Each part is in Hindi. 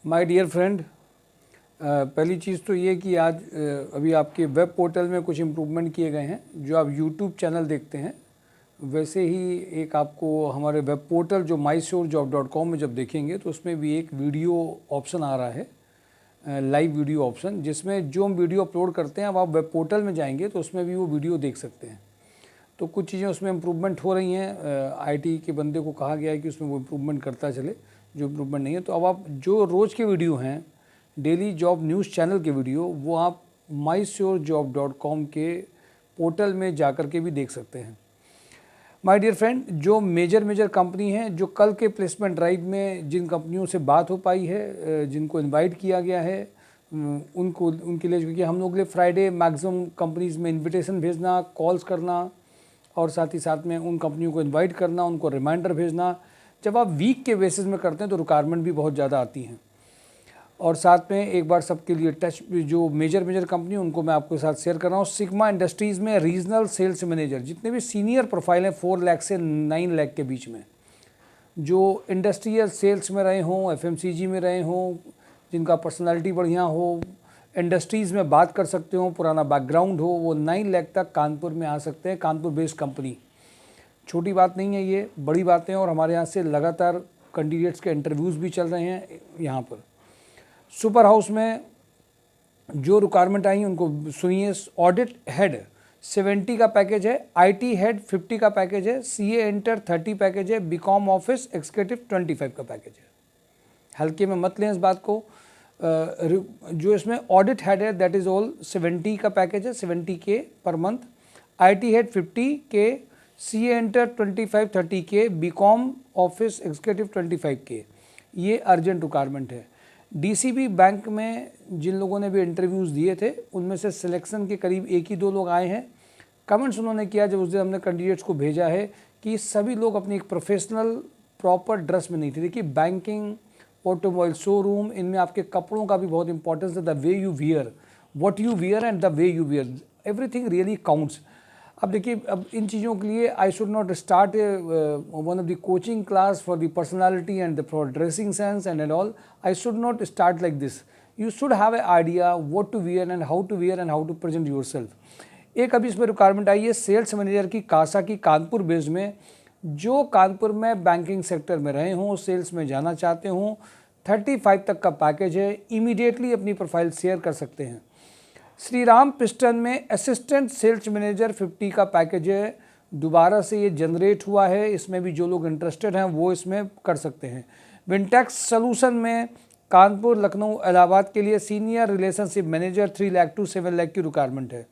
माय डियर फ्रेंड, पहली चीज़ तो ये कि आज अभी आपके वेब पोर्टल में कुछ इम्प्रूवमेंट किए गए हैं। जो आप यूट्यूब चैनल देखते हैं वैसे ही एक आपको हमारे वेब पोर्टल जो mysurejob.com में जब देखेंगे तो उसमें भी एक वीडियो ऑप्शन आ रहा है, लाइव वीडियो ऑप्शन, जिसमें जो हम वीडियो अपलोड करते हैं अब आप वेब पोर्टल में जाएंगे तो उसमें भी वो वीडियो देख सकते हैं। तो कुछ चीज़ें उसमें इम्प्रूवमेंट हो रही हैं। आईटी के बंदे को कहा गया है कि उसमें वो इम्प्रूवमेंट करता चले, जो इम्प्रूवमेंट नहीं है। तो अब आप जो रोज़ के वीडियो हैं, डेली जॉब न्यूज़ चैनल के वीडियो, वो आप mysurejob.com के पोर्टल में जा कर के भी देख सकते हैं। माय डियर फ्रेंड, जो मेजर कंपनी हैं, जो कल के प्लेसमेंट ड्राइव में जिन कंपनियों से बात हो पाई है, जिनको इनवाइट किया गया है, उनको उनके लिए, क्योंकि हम लोग के लिए फ्राइडे मैक्सिमम कंपनीज़ में इनविटेशन भेजना, कॉल्स करना और साथ ही साथ में उन कंपनियों को इनवाइट करना, उनको रिमाइंडर भेजना। जब आप वीक के बेसिस में करते हैं तो रिक्वायरमेंट भी बहुत ज़्यादा आती हैं। और साथ में एक बार सबके लिए टच, जो मेजर कंपनी उनको मैं आपके साथ शेयर कर रहा हूँ। सिग्मा इंडस्ट्रीज़ में रीजनल सेल्स मैनेजर, जितने भी सीनियर प्रोफाइल हैं 4 लाख से 9 लाख के बीच में, जो इंडस्ट्रियल सेल्स में रहे हों, एफएमसीजी में रहे हों, जिनका पर्सनालिटी बढ़िया हो, इंडस्ट्रीज़ में बात कर सकते हो, पुराना बैकग्राउंड हो, वो 9 लाख तक कानपुर में आ सकते हैं। कानपुर बेस्ड कंपनी, छोटी बात नहीं है, ये बड़ी बातें हैं। और हमारे यहाँ से लगातार कैंडिडेट्स के इंटरव्यूज़ भी चल रहे हैं यहाँ पर। सुपर हाउस में जो रिक्वायरमेंट आई उनको सुनिए। ऑडिट हेड 70 का पैकेज है, आईटी हेड 50 का पैकेज है, सीए इंटर 30 पैकेज है, बीकॉम ऑफिस एग्जीक्यूटिव 25 का पैकेज है। हल्के में मत लें इस बात को। जो इसमें ऑडिट हेड है दैट इज़ ऑल 70 का पैकेज है, 70 के पर मंथ। आईटी हेड 50 के, सीए इंटर 25-30 के, बीकॉम ऑफिस एग्जीक्यूटिव 25 के। ये अर्जेंट रिक्वायरमेंट है। डीसीबी बैंक में जिन लोगों ने भी इंटरव्यूज़ दिए थे उनमें से सिलेक्शन के करीब 1 ही 2 लोग आए हैं। कमेंट्स उन्होंने किया जब उस दिन हमने कैंडिडेट्स को भेजा है कि सभी लोग अपनी एक प्रोफेशनल प्रॉपर ड्रेस में नहीं थे। देखिए, बैंकिंग, ऑटोमोबाइल शोरूम, इनमें आपके कपड़ों का भी बहुत इंपॉर्टेंस है। The way you wear, what you wear and the way you wear, everything really counts. अब देखिए, अब इन चीज़ों के लिए I should not start one of the coaching class for the personality and for dressing sense and all. I should not start like this. You should have a idea what to wear and how to wear and how to present yourself. एक अभी इसमें रिक्वायरमेंट आई है सेल्स मैनेजर की, कासा की, कानपुर बेस्ड में। जो कानपुर में बैंकिंग सेक्टर में रहे हों, सेल्स में जाना चाहते हों, 35 तक का पैकेज है। इमीडिएटली अपनी प्रोफाइल शेयर कर सकते हैं। श्री राम पिस्टन में असिस्टेंट सेल्स मैनेजर 50 का पैकेज है। दोबारा से ये जनरेट हुआ है, इसमें भी जो लोग इंटरेस्टेड हैं वो इसमें कर सकते हैं। विंटेक्स सॉल्यूशन में कानपुर, लखनऊ, इलाहाबाद के लिए senior relationship manager 3 lakh to 7 lakh की रिक्वायरमेंट है।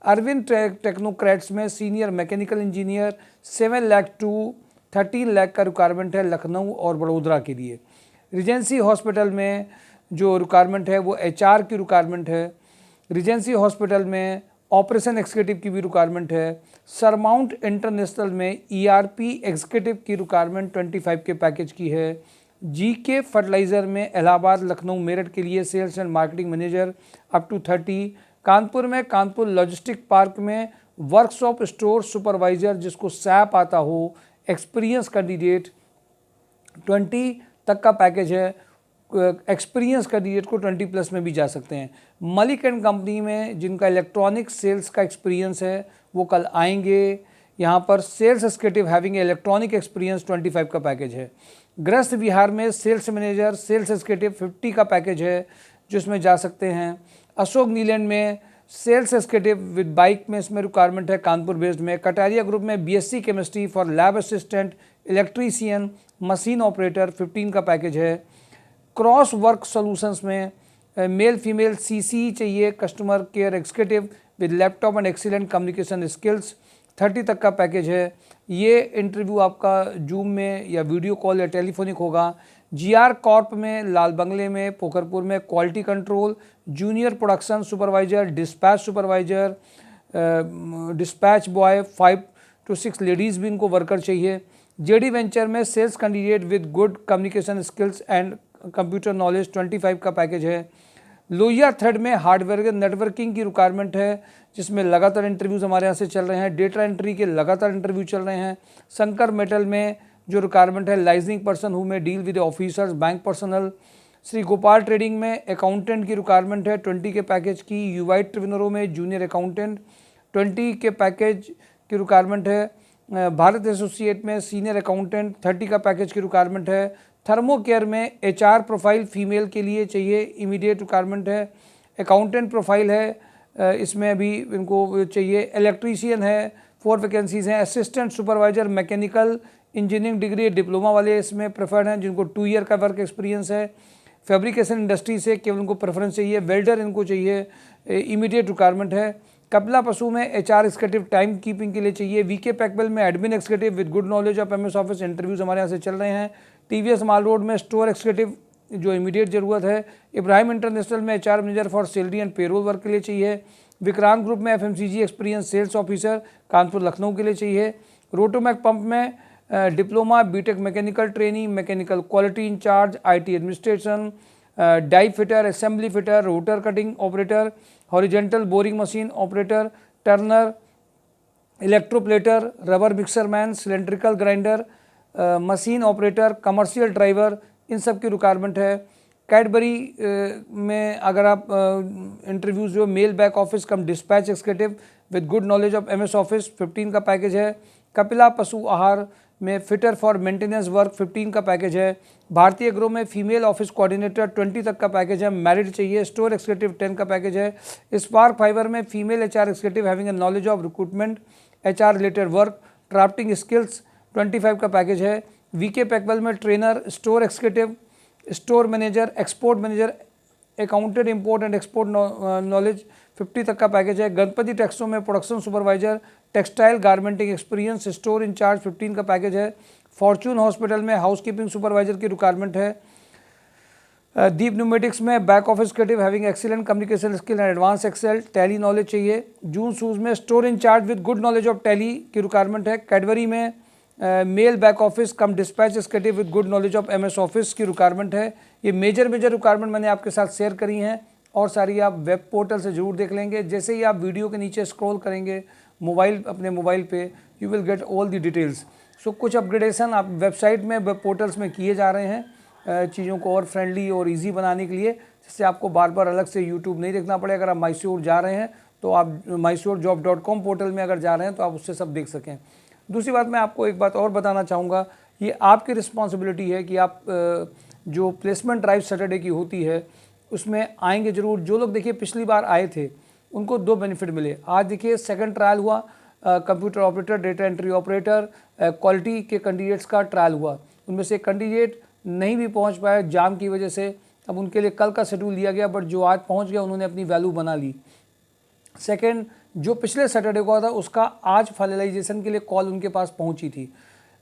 अरविंद टेक्नोक्रेट्स में senior mechanical engineer 7 lakh to 13 lakh का रिक्वायरमेंट है, लखनऊ और बड़ोदरा के लिए। रिजेंसी हॉस्पिटल में जो रिक्वायरमेंट है वो एचआर की रिक्वायरमेंट है। रिजेंसी हॉस्पिटल में ऑपरेशन एग्जीक्यूटिव की भी रिक्वायरमेंट है। सरमाउंट इंटरनेशनल में ईआरपी एग्जीक्यूटिव की रिक्वायरमेंट 25 के पैकेज की है। जीके फर्टिलाइज़र में इलाहाबाद, लखनऊ, मेरठ के लिए sales and marketing manager up to 30। Kanpur में कानपुर लॉजिस्टिक पार्क में वर्कशॉप स्टोर सुपरवाइजर, जिसको सैप आता हो, एक्सपीरियंस कैंडिडेट 20 तक का पैकेज है। एक्सपीरियंस कैंडिडेट को 20+ में भी जा सकते हैं। मलिक एंड कंपनी में जिनका इलेक्ट्रॉनिक सेल्स का एक्सपीरियंस है वो कल आएंगे यहाँ पर। Sales executive having electronic experience 25 का पैकेज है। ग्रस्त बिहार में सेल्स मैनेजर, सेल्स एग्जीक्यूटिव 50 का पैकेज है, जिसमें जा सकते हैं। अशोक नीलैंड में सेल्स एग्जीक्यूटिव विद बाइक में इसमें रिक्वायरमेंट है, कानपुर बेस्ड में। कटारिया ग्रुप में BSc chemistry for lab assistant, electrician, machine operator 15 का पैकेज है। क्रॉस वर्क सॉल्यूशंस में मेल फीमेल सीसी चाहिए, customer care executive with laptop and excellent communication skills 30 तक का पैकेज है। ये इंटरव्यू आपका जूम में या वीडियो कॉल या टेलीफोनिक होगा। जीआर कॉर्प में लाल बंगले में पोखरपुर में quality control, junior production supervisor, dispatch supervisor, dispatch boy 5 to 6 ladies भी इनको वर्कर चाहिए। जेडी वेंचर में sales candidate with good communication skills and computer knowledge 25 का पैकेज है। लोहिया थ्रेड में हार्डवेयर नेटवर्किंग की रिक्वायरमेंट है, जिसमें लगातार इंटरव्यूज़ हमारे यहाँ से चल रहे हैं। डेटा एंट्री के लगातार इंटरव्यू चल रहे हैं। शंकर मेटल में जो रिक्वायरमेंट है, लाइजनिंग पर्सन हु में deal with officers, bank personal, Shri Gopal trading में अकाउंटेंट की रिक्वायरमेंट है 20 के पैकेज की। यूवाई ट्रिवेनरो में जूनियर अकाउंटेंट 20 के पैकेज की रिक्वायरमेंट है। भारत एसोसिएट में सीनियर अकाउंटेंट 30 का पैकेज की रिक्वायरमेंट है। थर्मो केयर में HR प्रोफाइल फीमेल के लिए चाहिए, इमीडिएट रिक्वायरमेंट है। अकाउंटेंट प्रोफाइल है, इसमें अभी इनको चाहिए। इलेक्ट्रीशियन है, 4 वैकेंसीज़ हैं। Assistant supervisor mechanical engineering degree diploma वाले इसमें प्रेफर्ड हैं, जिनको 2 ईयर का वर्क एक्सपीरियंस है। फैब्रिकेशन इंडस्ट्री से केवल उनको प्रेफरेंस चाहिए। वेल्डर इनको चाहिए, इमीडिएट रिक्वायरमेंट है। कपिला पशु में HR एग्जीक्यूटिव टाइम कीपिंग के लिए चाहिए। VK पैकवेल में admin executive with good knowledge of MS office, interviews हमारे यहाँ से चल रहे हैं। TVS माल रोड में स्टोर एग्जीक्यूटिव जो इमीडिएट ज़रूरत है। इब्राहिम इंटरनेशनल में HR manager for salary and payroll work के लिए चाहिए। विक्रांत ग्रुप में FMCG experience sales officer Kanpur Lucknow के लिए चाहिए। रोटोमैक पंप में diploma BTech mechanical training, mechanical quality in-charge, IT administration, die fitter, assembly fitter, rotor cutting operator, horizontal boring machine operator, turner, electroplater, rubber mixer man, cylindrical grinder, machine operator, commercial driver, इन सब की रिक्वायरमेंट है। कैडबरी में अगर आप इंटरव्यूज़ जो male back office cum dispatch executive with good knowledge of MS office 15 का पैकेज है। कपिला पशु आहार में फिटर फॉर मेंटेनेंस वर्क 15 का पैकेज है। भारतीय एग्रो में फीमेल ऑफिस कोऑर्डिनेटर 20 तक का पैकेज है, मैरिड चाहिए। स्टोर एग्जीक्यूटिव 10 का पैकेज है। स्पार्क फाइबर में female HR executive having a knowledge of recruitment HR related work, drafting skills 25 का पैकेज है। VK पैकवेल में trainer, store executive, store manager, export manager, accountant import and export knowledge 50 तक का पैकेज है। गणपति टेक्सटो में production supervisor, textile garmenting experience, store incharge 15 का पैकेज है। फॉर्चून हॉस्पिटल में हाउसकीपिंग सुपरवाइजर की रिक्वायरमेंट है। दीप न्यूमेटिक्स में back office executive having excellent communication skill and advance excel, tally knowledge चाहिए। जून शूज में store in-charge with good knowledge of tally की रिक्वायरमेंट है। कैडबरी में male back office cum dispatch executive with good knowledge of MS office की रिक्वायरमेंट है। ये मेजर रिक्वायरमेंट मैंने आपके साथ शेयर करी हैं, और सारी आप वेब पोर्टल से जरूर देख लेंगे। जैसे ही आप वीडियो के नीचे स्क्रॉल करेंगे अपने मोबाइल पे, you will get all the details. So कुछ अपग्रेडेशन आप वेबसाइट में, वेब पोर्टल्स में किए जा रहे हैं चीज़ों को और फ्रेंडली और ईजी बनाने के लिए, जिससे आपको बार बार अलग से यूट्यूब नहीं देखना पड़े। अगर आप माइश्योर जा रहे हैं तो आप mysurejob.com पोर्टल में अगर जा रहे हैं तो आप उससे सब देख सकें। दूसरी बात, मैं आपको एक बात और बताना चाहूँगा, ये आपकी रिस्पॉन्सिबिलिटी है कि आप जो प्लेसमेंट ड्राइव सैटरडे की होती है उसमें आएंगे ज़रूर। जो लोग देखिए पिछली बार आए थे उनको 2 बेनिफिट मिले। आज देखिए सेकंड ट्रायल हुआ, computer operator, data entry operator, quality के कैंडिडेट्स का ट्रायल हुआ। उनमें से कैंडिडेट नहीं भी पहुंच पाए जाम की वजह से, अब उनके लिए कल का शेड्यूल दिया गया, बट जो आज पहुंच गया उन्होंने अपनी वैल्यू बना ली। सेकेंड, जो पिछले सैटरडे को था उसका आज फाइनलाइजेशन के लिए कॉल उनके पास पहुंची थी।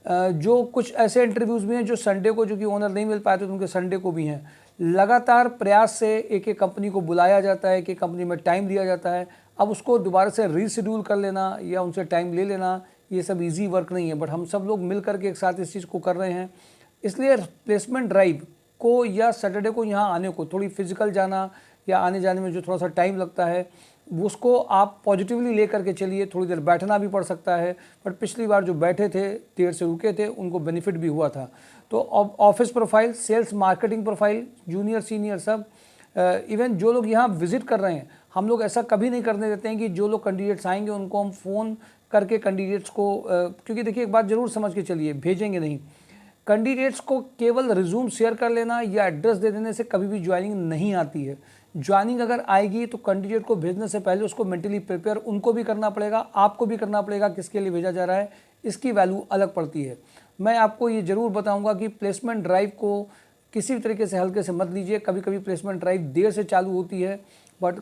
जो कुछ ऐसे इंटरव्यूज़ भी हैं जो संडे को, जो कि ओनर नहीं मिल पाए थे तो उनके संडे को भी हैं। लगातार प्रयास से एक एक कंपनी को बुलाया जाता है, एक एक कंपनी में टाइम दिया जाता है। अब उसको दोबारा से रीशेड्यूल कर लेना या उनसे टाइम ले लेना, ये सब इजी वर्क नहीं है, बट हम सब लोग मिल करके एक साथ इस चीज़ को कर रहे हैं। इसलिए प्लेसमेंट ड्राइव को या सैटरडे को यहाँ आने को, थोड़ी फिजिकल जाना या आने जाने में जो थोड़ा सा टाइम लगता है, उसको आप पॉजिटिवली लेकर के चलिए। थोड़ी देर बैठना भी पड़ सकता है, बट पिछली बार जो बैठे थे, देर से रुके थे, उनको बेनिफिट भी हुआ था। तो office profile, sales marketing profile, junior senior सब, इवन जो लोग यहाँ विजिट कर रहे हैं, हम लोग ऐसा कभी नहीं करने देते हैं कि जो लोग कैंडिडेट्स आएंगे उनको हम फ़ोन करके कैंडिडेट्स को, क्योंकि देखिए एक बात ज़रूर समझ के चलिए, भेजेंगे नहीं। कैंडिडेट्स को केवल रिज्यूम शेयर कर लेना या एड्रेस दे देने से कभी भी ज्वाइनिंग नहीं आती है। ज्वाइनिंग अगर आएगी तो कैंडिडेट को भेजने से पहले उसको मेंटली प्रिपेयर उनको भी करना पड़ेगा, आपको भी करना पड़ेगा, किसके लिए भेजा जा रहा है, इसकी वैल्यू अलग पड़ती है। मैं आपको ये ज़रूर बताऊंगा कि प्लेसमेंट ड्राइव को किसी भी तरीके से हल्के से मत लीजिए। कभी कभी प्लेसमेंट ड्राइव देर से चालू होती है, बट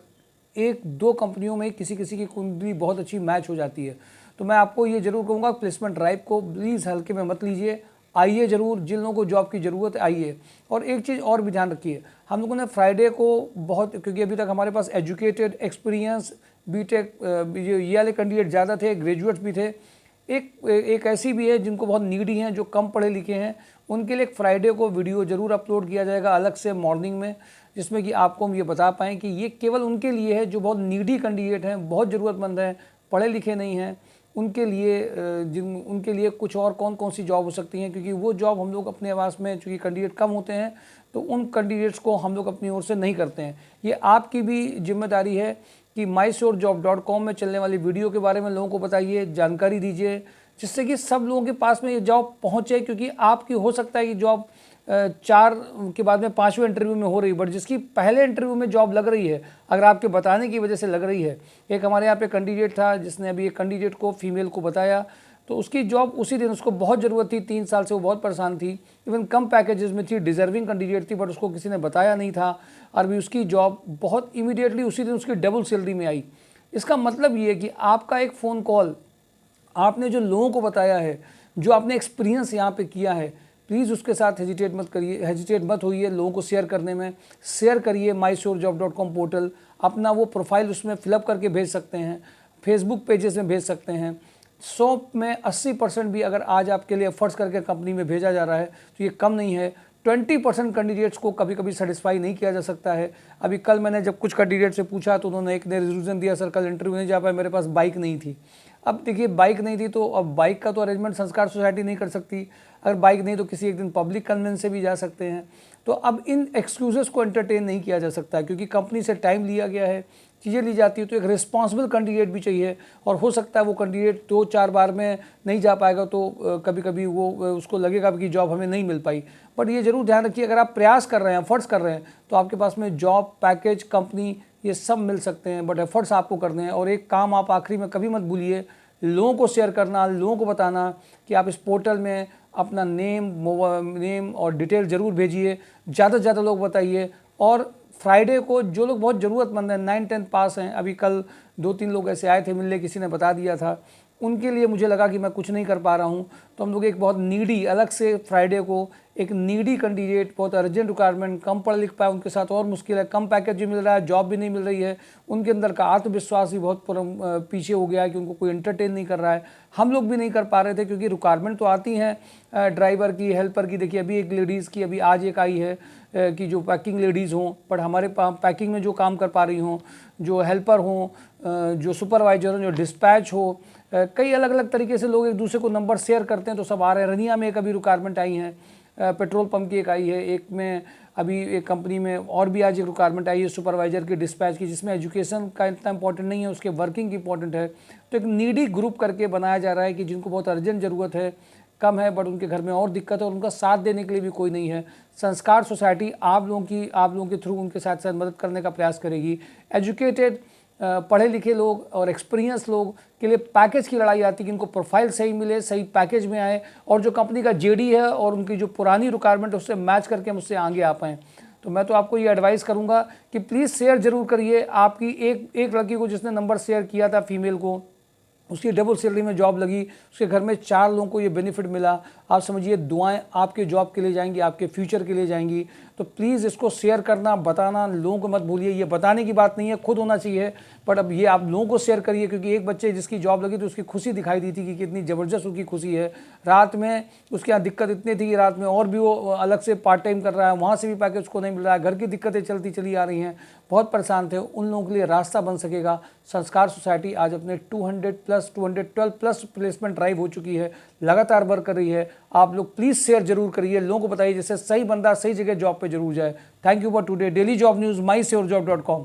1-2 कंपनियों में किसी की कुंडली बहुत अच्छी मैच हो जाती है। तो मैं आपको ये ज़रूर कहूँगा प्लेसमेंट ड्राइव को प्लीज़ हल्के में मत लीजिए, आइए ज़रूर, जिन लोगों को जॉब की ज़रूरत है आइए। और एक चीज़ और भी ध्यान रखिए, हम लोगों ने फ्राइडे को बहुत, क्योंकि अभी तक हमारे पास एजुकेटेड, एक्सपीरियंस, बीटेक ये वाले कैंडिडेट ज़्यादा थे, ग्रेजुएट्स भी थे। एक ऐसी भी है जिनको बहुत नीडी हैं, जो कम पढ़े लिखे हैं, उनके लिए एक फ्राइडे को वीडियो ज़रूर अपलोड किया जाएगा अलग से मॉर्निंग में, जिसमें कि आपको हम ये बता पाएँ कि ये केवल उनके लिए है जो बहुत नीडी कैंडिडेट हैं, बहुत ज़रूरतमंद हैं, पढ़े लिखे नहीं हैं, उनके लिए कुछ और कौन कौन सी जॉब हो सकती हैं, क्योंकि वो जॉब हम लोग अपने आवास में, चूँकि कैंडिडेट कम होते हैं तो उन कैंडिडेट्स को हम लोग अपनी ओर से नहीं करते हैं। ये आपकी भी जिम्मेदारी है कि mysurejob.com में चलने वाली वीडियो के बारे में लोगों को बताइए, जानकारी दीजिए, जिससे कि सब लोगों के पास में ये जॉब पहुँचे। क्योंकि आपकी हो सकता है कि जॉब 4 के बाद में 5वें इंटरव्यू में हो रही, बट जिसकी पहले इंटरव्यू में जॉब लग रही है, अगर आपके बताने की वजह से लग रही है। एक हमारे यहाँ पे कैंडिडेट था जिसने अभी एक कैंडिडेट को, फीमेल को बताया, तो उसकी जॉब उसी दिन, उसको बहुत ज़रूरत थी, 3 साल से वो बहुत परेशान थी, इवन कम पैकेजेस में थी, डिजर्विंग कैंडिडेट थी, बट उसको किसी ने बताया नहीं था, और भी उसकी जॉब बहुत इमीडिएटली उसी दिन उसकी डबल सैलरी में आई। इसका मतलब ये है कि आपका एक फ़ोन कॉल, आपने जो लोगों को बताया है, जो आपने एक्सपीरियंस यहाँ पे किया है, प्लीज़ उसके साथ हेजिटेट मत होइए लोगों को शेयर करने में। शेयर करिए mysurejob.com पोर्टल, अपना वो प्रोफाइल उसमें फिलअप करके भेज सकते हैं, फेसबुक पेजेस में भेज सकते हैं। 100 में 80% भी अगर आज आपके लिए एफर्ट्स करके कंपनी में भेजा जा रहा है तो ये कम नहीं है। 20% कैंडिडेट्स को कभी कभी सेटिस्फाई नहीं किया जा सकता है। अभी कल मैंने जब कुछ कैंडिडेट से पूछा तो उन्होंने एक ने रीज़न दिया, सर कल इंटरव्यू नहीं जा पाया, मेरे पास बाइक नहीं थी। अब देखिए, बाइक नहीं थी तो अब बाइक का तो अरेंजमेंट संस्कार सोसाइटी नहीं कर सकती, अगर बाइक नहीं तो किसी एक दिन पब्लिक कन्वेंस से भी जा सकते हैं। तो अब इन एक्सक्यूज़ेस को एंटरटेन नहीं किया जा सकता, क्योंकि कंपनी से टाइम लिया गया है, चीज़ें ली जाती है, तो एक रिस्पॉन्सिबल कैंडिडेट भी चाहिए। और हो सकता है वो कैंडिडेट 2-4 बार में नहीं जा पाएगा तो कभी कभी वो उसको लगेगा कि जॉब हमें नहीं मिल पाई। बट ये ज़रूर ध्यान रखिए, अगर आप प्रयास कर रहे हैं, एफर्ट्स कर रहे हैं, तो आपके पास में जॉब, पैकेज, कंपनी, ये सब मिल सकते हैं, बट एफर्ट्स आपको करने हैं। और एक काम आप आखिरी में कभी मत भूलिए, लोगों को शेयर करना, लोगों को बताना कि आप इस पोर्टल में अपना नेम और डिटेल ज़रूर भेजिए, ज़्यादा से ज़्यादा लोग बताइए। और फ्राइडे को जो लोग बहुत ज़रूरतमंद हैं, 9-10 पास हैं, अभी कल 2-3 लोग ऐसे आए थे मिलने, किसी ने बता दिया था, उनके लिए मुझे लगा कि मैं कुछ नहीं कर पा रहा हूं, तो हम लोग एक बहुत नीडी, अलग से फ्राइडे को एक नीडी कैंडिडेट, बहुत अर्जेंट रिक्वायरमेंट, कम पढ़ लिख पाए, उनके साथ और मुश्किल है, कम पैकेज भी मिल रहा है, जॉब भी नहीं मिल रही है, उनके अंदर का आत्मविश्वास भी बहुत पीछे हो गया है कि उनको कोई एंटरटेन नहीं कर रहा है। हम लोग भी नहीं कर पा रहे थे, क्योंकि रिक्वायरमेंट तो आती हैं ड्राइवर की, हेल्पर की। देखिए अभी एक लेडीज़ की अभी आज एक आई है कि जो पैकिंग लेडीज़ हों, बट हमारे पैकिंग में जो काम कर पा रही हों, जो हेल्पर हों, जो सुपरवाइजर हों, जो डिस्पैच हो, कई अलग अलग तरीके से लोग एक दूसरे को नंबर शेयर करते हैं, तो सब आ रहे हैं। रनिया में एक अभी रिक्वायरमेंट आई है, पेट्रोल पंप की एक आई है, एक में अभी एक कंपनी में और भी आज एक रिक्वायरमेंट आई है सुपरवाइजर की, डिस्पैच की, जिसमें एजुकेशन का इतना इंपॉर्टेंट नहीं है, उसके वर्किंग की इंपॉर्टेंट है। तो एक नीडी ग्रुप करके बनाया जा रहा है कि जिनको बहुत अर्जेंट ज़रूरत है, कम है, बट उनके घर में और दिक्कत है और उनका साथ देने के लिए भी कोई नहीं है। संस्कार सोसाइटी आप लोगों के थ्रू उनके साथ साथ मदद करने का प्रयास करेगी। एजुकेटेड, पढ़े लिखे लोग और एक्सपीरियंस लोग के लिए पैकेज की लड़ाई आती है कि इनको प्रोफाइल सही मिले, सही पैकेज में आए, और जो कंपनी का जेडी है और उनकी जो पुरानी रिक्वायरमेंट है उससे मैच करके हम उससे आगे आ पाएँ। तो मैं तो आपको ये एडवाइस करूँगा कि प्लीज़ शेयर ज़रूर करिए। आपकी एक लड़की को जिसने नंबर शेयर किया था, फीमेल को, उसकी डबल सैलरी में जॉब लगी, उसके घर में 4 लोगों को ये बेनिफिट मिला। आप समझिए दुआएं आपके जॉब के लिए जाएंगी, आपके फ्यूचर के लिए जाएंगी। तो प्लीज़ इसको शेयर करना, बताना, लोगों को मत भूलिए। ये बताने की बात नहीं है, खुद होना चाहिए, बट अब ये आप लोगों को शेयर करिए, क्योंकि एक बच्चे जिसकी जॉब लगी तो उसकी खुशी दिखाई दी थी कि कितनी ज़बरदस्त उसकी खुशी है। रात में उसके यहाँ दिक्कत इतनी थी कि रात में और भी वो अलग से पार्ट टाइम कर रहा है, वहाँ से भी पैकेज उसको नहीं मिल रहा है, घर की दिक्कतें चलती चली आ रही हैं, बहुत परेशान थे। उन लोगों के लिए रास्ता बन सकेगा। संस्कार सोसाइटी आज अपने 212+ प्लेसमेंट ड्राइव हो चुकी है, लगातार वर्क कर रही है। आप लोग प्लीज़ शेयर जरूर करिए, लोगों को बताइए, जिससे सही बंदा सही जगह जॉब पे जरूर जाए। Thank you for today. Daily job news mysurejob.com।